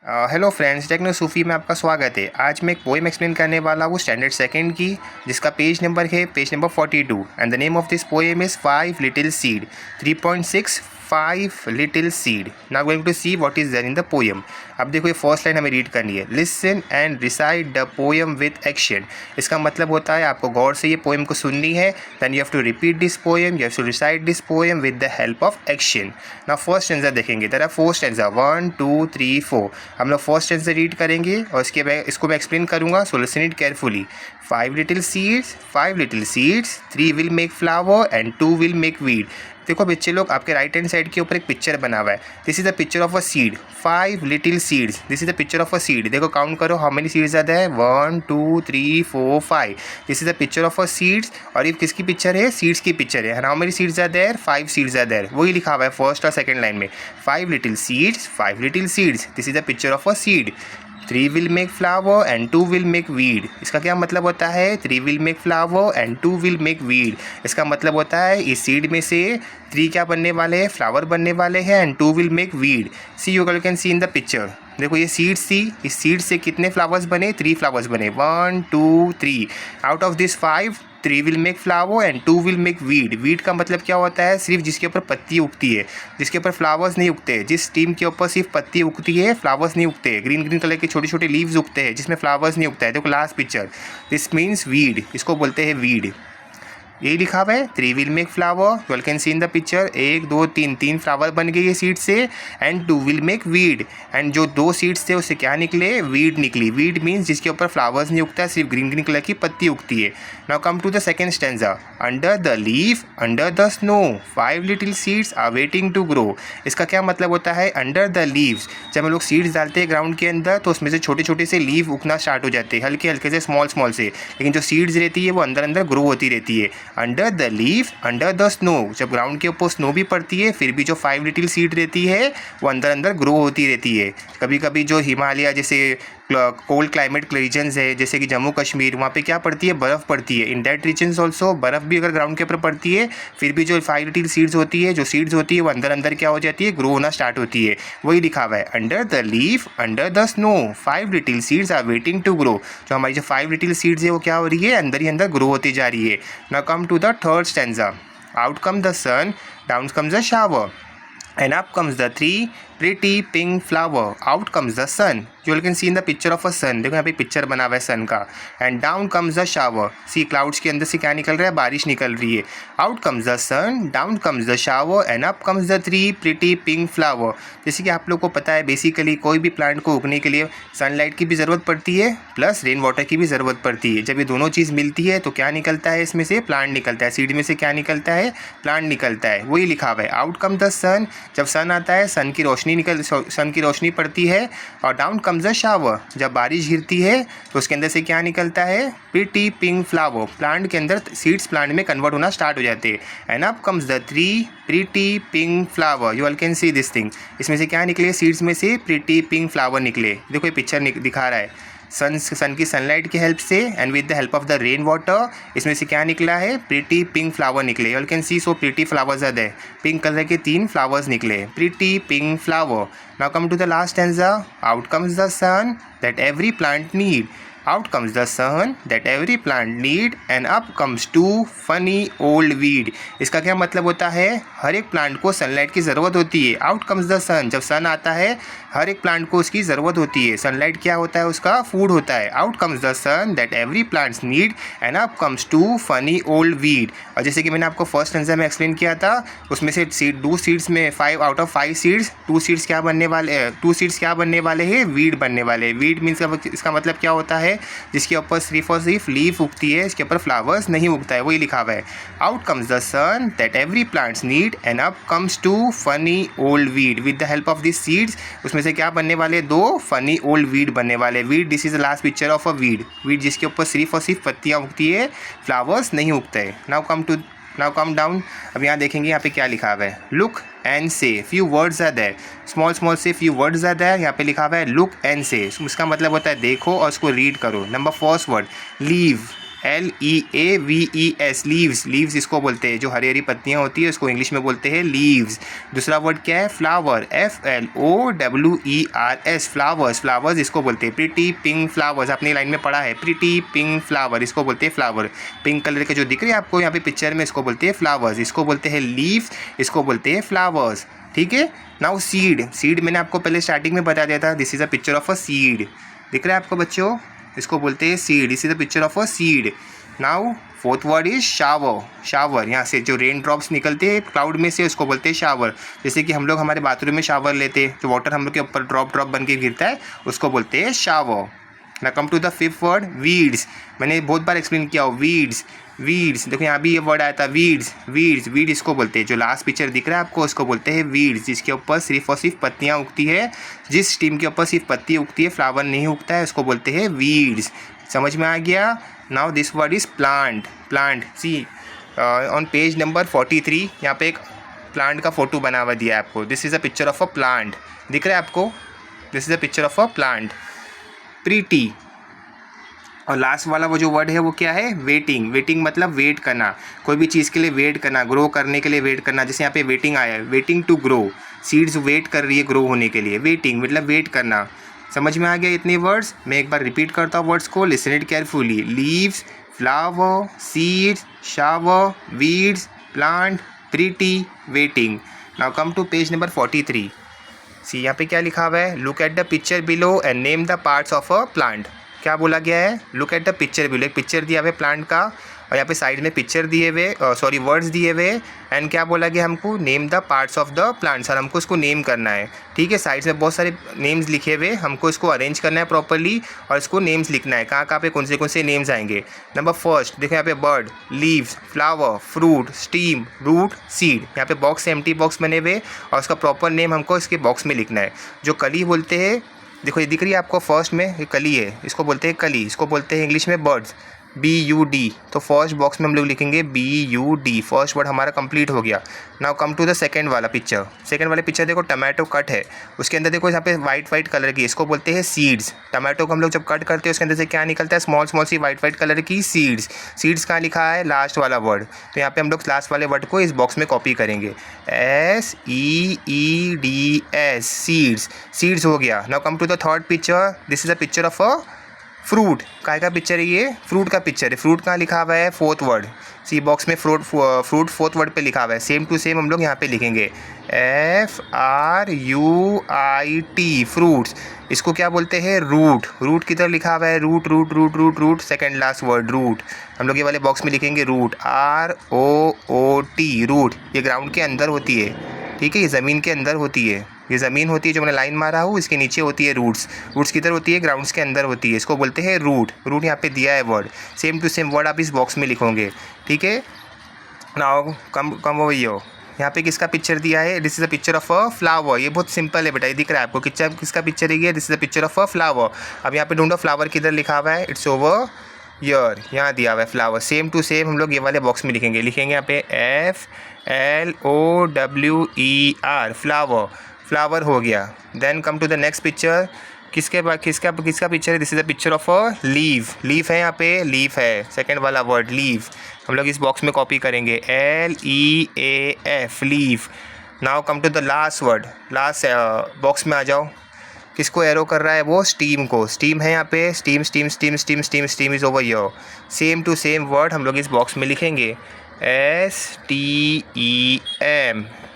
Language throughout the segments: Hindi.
हेलो फ्रेंड्स, टेक्नो सूफ़ी में आपका स्वागत है। आज मैं एक पोएम एक्सप्लेन करने वाला हूँ स्टैंडर्ड सेकंड की, जिसका पेज नंबर है page number 42 and the name of this poem is 5 little seed 3.6 5 little seed. Now going to see what is there in the poem. अब देखो, ये फर्स्ट लाइन हमें रीड करनी है। Listen and recite the poem with action. इसका मतलब होता है आपको गौर से ये पोएम को सुननी है। Then you have to repeat this poem, you have to recite this poem with the help of action. Now first stanza देखेंगे। There are 4 stanza 1 2 3 4। हम लोग फर्स्ट स्टैंजा रीड करेंगे और इसको मैं एक्सप्लेन करूँगा, so listen it carefully. 5 little seeds 3 will make flower and 2 will make weed. देखो बच्चे लोग, आपके राइट हैंड साइड के ऊपर एक पिक्चर बना हुआ है। This is the picture of a seed. 5 little seeds, this is the picture of a seed. देखो काउंट करो, how many seeds are there? 1 2 3 4 5। This is the picture of a seeds. और ये किसकी पिक्चर है? सीड्स की पिक्चर है। How many seeds are there? 5 seeds are there. वही लिखा हुआ है फर्स्ट और सेकंड लाइन में। 5 little seeds, this is the picture of a seed. 3 will make flower and 2 will make weed. इसका क्या मतलब होता है? 3 will make flower and 2 will make weed. इसका मतलब होता है इस सीड में से 3 क्या बनने वाले हैं? फ्लावर बनने वाले हैं and 2 will make weed. See you can see in the picture. देखो ये सीड्स थी, इस सीड से कितने फ्लावर्स बने? 3 फ्लावर्स बने। 1 2 3। Out of this 5 3 will make flower and 2 will make weed. Weed का मतलब क्या होता है? सिर्फ जिसके ऊपर पत्ती उगती है, जिसके ऊपर फ्लावर्स नहीं उगते। जिस टीम के ऊपर सिर्फ पत्ती उगती है, फ्लावर्स नहीं उगते, ग्रीन ग्रीन कलर के छोटे छोटे लीव्स उगते हैं जिसमें फ्लावर्स नहीं उगता है। देखो last picture, this means weed, इसको बोलते हैं वीड। यही लिखा हुआ है 3 will make flower. You can see in the picture 1 2 3 3 flower बन गए ये सीड से and 2 will make weed. And जो 2 सीड्स थे उससे क्या निकले? वीड निकली। वीड मीन्स जिसके ऊपर फ्लावर्स नहीं उगता है, सिर्फ ग्रीन ग्रीन कलर की पत्ती उगती है। Now come to the second stanza. Under the leaf under the snow 5 little seeds are waiting to grow. इसका क्या मतलब होता है? अंडर द लीव्स, जब हम लोग सीड्स डालते हैं ग्राउंड के अंदर तो उसमें से छोटे छोटे से लीव उगना स्टार्ट हो जाते हैं, हल्के हल्के से स्मॉल स्मॉल से। लेकिन जो सीड्स रहती है वो अंदर अंदर ग्रो होती रहती है। Under the leaf under the snow, जब ग्राउंड के ऊपर स्नो भी पड़ती है फिर भी जो 5 लिटिल सीड रहती है वो अंदर अंदर ग्रो होती रहती है। कभी कभी जो हिमालय जैसे कोल्ड क्लाइमेट रीजन्स है, जैसे कि जम्मू कश्मीर, वहाँ पे क्या पड़ती है? बर्फ़ पड़ती है। इन दैट रीजन्स ऑल्सो बर्फ़ भी अगर ग्राउंड के ऊपर पड़ती है फिर भी जो 5 लिटिल सीड्स होती है, जो सीड्स होती है वो अंदर अंदर क्या हो जाती है? ग्रो होना स्टार्ट होती है। वही लिखा हुआ है under the leaf under the snow 5 little seeds are waiting to grow. जो हमारी जो 5 लिटिल सीड्स है वो क्या हो रही है? अंदर ही अंदर ग्रो होती जा रही है। Now come to the third stanza. Out come the sun down comes the shower and up comes the 3 pretty pink flower. Out comes the sun. You all can see in the picture of a sun. देखो यहाँ पे पिक्चर बना हुआ है सन का। And down comes the shower. See clouds के अंदर से क्या निकल रहा है? बारिश निकल रही है। Out comes the sun, down comes the shower and up comes the 3 pretty pink flower. जैसे कि आप लोग को पता है बेसिकली कोई भी प्लांट को उगने के लिए सनलाइट की भी ज़रूरत पड़ती है प्लस रेन वाटर की भी ज़रूरत पड़ती है। जब ये दोनों चीज़ मिलती है तो क्या निकलता है? इसमें से प्लांट निकलता है। सीड में से क्या निकलता है? प्लांट निकलता है। वही लिखा हुआ है आउट कम द सन। जब सन आता है सन की रोशनी पड़ती है। और डाउन कम्स द शावर, जब बारिश गिरती है तो उसके अंदर से क्या निकलता है? Pretty pink flower. प्लांट के अंदर सीड्स प्लांट में कन्वर्ट होना स्टार्ट हो जाते हैं। And up comes the 3 pretty pink flower. You all can see this thing. इसमें से क्या निकले? सीड्स में से प्रिटी पिंक फ्लावर निकले। देखो ये पिक्चर दिखा रहा है सन की सनलाइट की हेल्प से and with the help of the rain water. इसमें से क्या निकला है? प्रिटी पिंक फ्लावर निकले। You can see so pretty flowers are there. Pink colour के 3 फ्लावर्स निकले, pretty pink flower. Now come to the last stanza. Out comes the sun that every plant need. Out comes the sun that every plant need and up comes 2 funny old weed. इसका क्या मतलब होता है? हर एक प्लांट को सनलाइट की ज़रूरत होती है। आउट कम्स द सन, जब सन आता है हर एक प्लांट को उसकी ज़रूरत होती है। सनलाइट क्या होता है? उसका फूड होता है। Out comes the sun that every plants need and up comes 2 funny old weed. और जैसे कि मैंने आपको फर्स्ट स्टैंजा में एक्सप्लेन किया था, उसमें से 2 सीड्स में 5 आउट ऑफ 5 सीड्स 2 सीड्स क्या बनने वाले हैं? वीड बनने वाले। वीड मीन्स इसका मतलब क्या होता है? जिसके ऊपर सिर्फ और सिर्फ लीफ उगती है, इसके ऊपर फ्लावर्स नहीं उगता है। वही लिखा हुआ है out comes the sun that every plants need and up comes 2 funny old weed. With the help of this seeds उसमें से क्या बनने वाले? 2 फनी ओल्ड वीड बनने वाले। Weed, this is the last picture of a weed. Weed जिसके ऊपर सिर्फ और सिर्फ पत्तियाँ उगती है, फ्लावर्स नहीं उगते हैं। Now come down. अब यहाँ देखेंगे यहाँ पे क्या लिखा हुआ है। Look and say few words are there. Small say few words are there. यहाँ पे लिखा हुआ है लुक एंड से। इसका मतलब होता है देखो और उसको रीड करो। Number first word leave LEAVES, leaves. Leaves इसको बोलते हैं, जो हरी हरी पत्तियाँ होती है उसको इंग्लिश में बोलते हैं लीव्स। दूसरा वर्ड क्या है? Flower, FLOWERS, flowers. फ्लावर्स इसको बोलते हैं प्रिटी पिंक फ्लावर्स। आपने लाइन में पढ़ा है प्रिटी पिंक फ्लावर, इसको बोलते हैं फ्लावर। पिंक कलर के जो दिख रहे हैं आपको यहाँ पे पिक्चर में, इसको बोलते हैं फ्लावर्स। इसको बोलते हैं लीव्स, इसको बोलते हैं फ्लावर्स। ठीक है। Now seed. सीड मैंने आपको पहले स्टार्टिंग में बता दिया था, this is a picture of a seed. दिख रहा है आपको बच्चों? इसको बोलते हैं seed, this is a picture of a seed. Now fourth word is shower. Shower, यहाँ से जो रेन ड्रॉप्स निकलते हैं क्लाउड में से उसको बोलते हैं शावर। जैसे कि हम लोग हमारे बाथरूम में शावर लेते हैं, जो वाटर हम लोग के ऊपर ड्रॉप ड्रॉप बन के गिरता है, उसको बोलते हैं shower. Now come to the fifth word, weeds. मैंने बहुत बार एक्सप्लेन किया हो, वीड्स। वीड्स देखो यहाँ भी ये वर्ड आया था, वीड्स। वीड्स, वीड इसको बोलते हैं, जो लास्ट पिक्चर दिख रहा है आपको उसको बोलते हैं वीड्स, जिसके ऊपर सिर्फ और सिर्फ पत्तियाँ उगती है। जिस स्टीम के ऊपर सिर्फ पत्ती उगती है, फ्लावर नहीं उगता है, उसको बोलते हैं वीड्स। समझ में आ गया? Now this word is plant. Plant, see on page number 43 यहाँ पे एक प्लांट का फोटो बना हुआ दिया है आपको। This is a picture of a plant. दिख रहा है आपको? This is a picture of a plant. Pretty. और लास्ट वाला वो जो वर्ड है वो क्या है? वेटिंग। वेटिंग मतलब वेट करना, कोई भी चीज़ के लिए वेट करना, ग्रो करने के लिए वेट करना। जैसे यहाँ पे वेटिंग आया है, waiting to grow. Seeds wait कर रही है ग्रो होने के लिए। वेटिंग मतलब वेट करना। समझ में आ गया इतने वर्ड्स? मैं एक बार रिपीट करता हूँ वर्ड्स को, listen it carefully. Leaves, flower, seeds, shower, weeds, plant, pretty, waiting. Now come to page number 43। See यहाँ पे क्या लिखा हुआ है? Look at the picture below and name the parts of a plant. क्या बोला गया है? Look at the picture below. एक पिक्चर दिया हुआ है प्लांट का, और यहाँ पे साइड में पिक्चर दिए हुए, सॉरी वर्ड्स दिए हुए, एंड क्या बोला गया हमको? Name the parts of the plant. Sir हमको इसको नेम करना है। ठीक है, साइड्स में बहुत सारे नेम्स लिखे हुए, हमको इसको अरेंज करना है प्रॉपरली और इसको नेम्स लिखना है, कहाँ कहाँ पे कौन से नेम्स आएंगे। नंबर फर्स्ट देखो यहाँ पे bird, leaves, flower, fruit, steam, root, seed. यहाँ पे बॉक्स, एम्प्टी बॉक्स बने हुए और उसका प्रॉपर नेम हमको इसके बॉक्स में लिखना है। जो कली बोलते हैं, देखो ये दिख रही है आपको फर्स्ट में, ये कली है, इसको बोलते हैं कली। इसको बोलते हैं इंग्लिश में बर्ड्स, BUD। तो फर्स्ट बॉक्स में हम लोग लिखेंगे BUD। फर्स्ट वर्ड हमारा कंप्लीट हो गया। Now come to the second वाला पिक्चर। सेकंड वाले पिक्चर देखो, टमाटो कट है, उसके अंदर देखो यहाँ पे वाइट वाइट कलर की, इसको बोलते हैं सीड्स। टमाटो को हम लोग जब कट करते हैं उसके अंदर से क्या निकलता है? Small small C white white colour की सीड्स। सीड्स कहाँ लिखा है? लास्ट वाला वर्ड। तो यहाँ पे हम लोग लास्ट वाले वर्ड को इस बॉक्स में कॉपी करेंगे, SEEDS, सीड्स। सीड्स हो गया। Now come to the third picture. This is a picture of a fruit. काय का पिक्चर है ये? फ्रूट का पिक्चर है। फ्रूट कहाँ लिखा हुआ है? Fourth word. सी बॉक्स में फ्रूट फोर्थ वर्ड पे लिखा हुआ है। सेम टू सेम हम लोग यहाँ पे लिखेंगे FRUIT, फ्रूट्स। इसको क्या बोलते हैं? रूट। रूट किधर लिखा हुआ है? Root root root root root, second last word root. हम लोग ये वाले बॉक्स में लिखेंगे रूट, ROOT, रूट। ये ग्राउंड के अंदर होती है, ठीक है, ये ज़मीन के अंदर होती है। ये ज़मीन होती है जो मैंने लाइन मारा हूँ, इसके नीचे होती है रूट्स। रूट्स किधर होती है? ग्राउंड्स के अंदर होती है, इसको बोलते हैं रूट। रूट यहाँ पे दिया है word, same to same word आप इस बॉक्स में लिखोगे। ठीक है। नाउ कम वो यो, यहाँ पे किसका पिक्चर दिया है? This is a picture of a flower. ये बहुत सिंपल है बेटा, ये दिख रहा है आपको किसका पिक्चर है ये? This is a picture of a flower. अब यहाँ पे ढूंढो फ्लावर किधर लिखा हुआ है? इट्स ओवर यर, यहाँ दिया हुआ है फ्लावर। सेम टू सेम हम लोग ये वाले बॉक्स में लिखेंगे यहाँ पे FLOWER, फ्लावर। फ्लावर हो गया। Then come to the next picture. किसका पिक्चर है? This is a picture of a leave. Leaf है यहाँ पे, लीफ है, सेकेंड वाला वर्ड लीव। हम लोग इस बॉक्स में कॉपी करेंगे LEAF, leave. Now come to the last word. लास्ट बॉक्स में आ जाओ। किसको एरो कर रहा है वो? स्टीम को। स्टीम है यहाँ पे, steam steam steam steam steam steam is over here. Same to same word हम लोग इस बॉक्स में लिखेंगे STEM।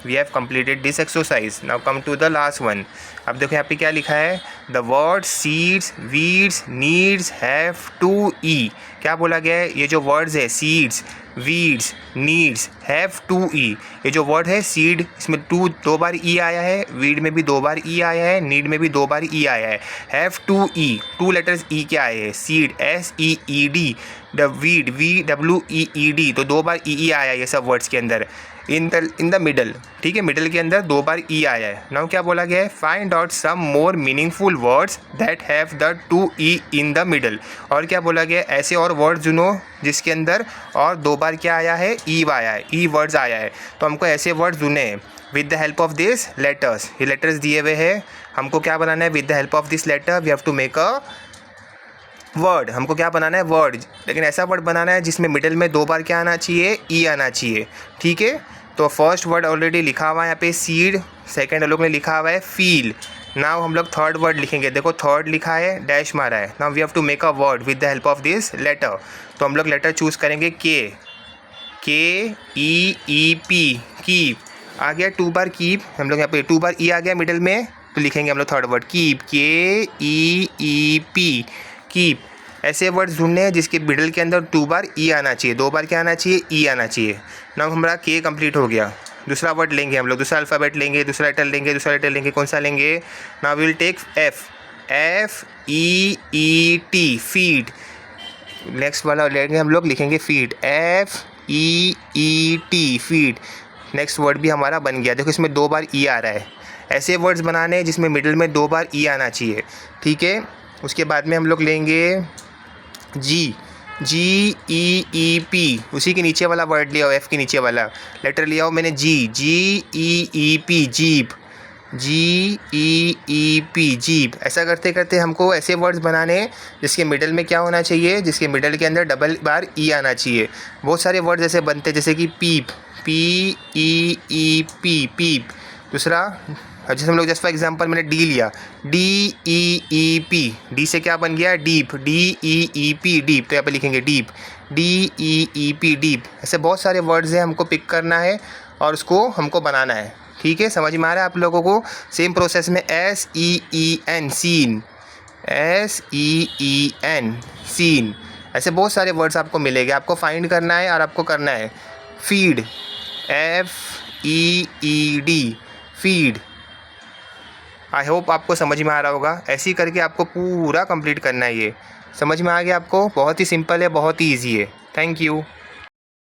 We have completed this exercise. Now come to the last one. अब देखो यहाँ पे क्या लिखा है? The word seeds, weeds, needs have to E. क्या बोला गया है? ये जो words है seeds, weeds, needs, have to E. ये जो word है seed, इसमें दो बार E आया है, weed में भी 2 बार E आया है, need में भी 2 बार E आया है। have to E, 2 letters E के आए हैं। seed, SEED, the weed, WEED, तो 2 बार EE आया है ये सब वर्ड्स के अंदर। इन द मिडल, ठीक है, मिडल के अंदर 2 बार E आया है। नाउ क्या बोला गया है? Find out some more meaningful words that have the 2 E in the middle. और क्या बोला गया है? ऐसे और वर्ड्स चुनो जिसके अंदर और 2 बार क्या आया है? E आया है, E वर्ड्स आया है। तो हमको ऐसे वर्ड्स चुने with the help of this letters. ये लेटर्स दिए हुए हैं, हमको क्या बनाना है? With the help of this letter we have to make a word, हमको क्या बनाना है, वर्ड, लेकिन ऐसा वर्ड बनाना है जिसमें मिडिल में 2 बार क्या आना चाहिए, ई आना चाहिए, ठीक है। तो फर्स्ट वर्ड ऑलरेडी लिखा हुआ है यहाँ पे सीड, सेकंड हम लोग ने लिखा हुआ है फील। नाउ हम लोग थर्ड वर्ड लिखेंगे, देखो थर्ड लिखा है, डैश मारा है। Now we have to make a word with the help of this letter. तो हम लोग लेटर चूज़ करेंगे के ई पी, कीप आ गया 2 बार कीप, हम लोग यहाँ पे 2 बार ई आ गया मिडिल में, तो लिखेंगे हम लोग third word keep, KEEP, keep. ऐसे वर्ड्स ढूंढने हैं जिसके मिडिल के अंदर 2 बार ई आना चाहिए, 2 बार क्या आना चाहिए, ई आना चाहिए। नाउ हमारा के कंप्लीट हो गया। दूसरा वर्ड लेंगे हम लोग, दूसरा अल्फ़ाबेट लेंगे, दूसरा लेटर लेंगे, कौन सा लेंगे, now we will take FEET, feed. Next वाला लेंगे हम लोग, लिखेंगे feed, FEET, feed. Next word भी हमारा बन गया, देखो इसमें 2 बार ई आ रहा है। ऐसे वर्ड्स बनाने हैं जिसमें मिडिल में 2 बार ई आना चाहिए, ठीक है। उसके बाद में हम लोग लेंगे GEEP, उसी के नीचे वाला वर्ड लिया हो, एफ़ के नीचे वाला लेटर लिया हो मैंने, GEEP, जीप, GEEP, जीप। ऐसा करते करते हमको ऐसे वर्ड्स बनाने हैं जिसके मिडिल में क्या होना चाहिए, जिसके मिडिल के अंदर डबल बार ई आना चाहिए। बहुत सारे वर्ड्स ऐसे बनते हैं जैसे कि पीप, PEEP, पीप। दूसरा जैसे हम लोग जस्ट फॉर एग्जांपल मैंने डी लिया, DEEP, डी से क्या बन गया, डीप, DEEP, डीप। तो यहाँ पे लिखेंगे डीप, DEEP, डीप। ऐसे बहुत सारे वर्ड्स हैं, हमको पिक करना है और उसको हमको बनाना है, ठीक है। समझ में आ रहा है आप लोगों को। सेम प्रोसेस में SEEN, सीन, SEEN, सीन। ऐसे बहुत सारे वर्ड्स आपको मिलेंगे, आपको फाइंड करना है और आपको करना है। Feed, FEED, feed. I hope आपको समझ में आ रहा होगा। ऐसे ही करके आपको पूरा कंप्लीट करना है। ये समझ में आ गया आपको, बहुत ही सिंपल है, बहुत ही ईजी है। Thank you.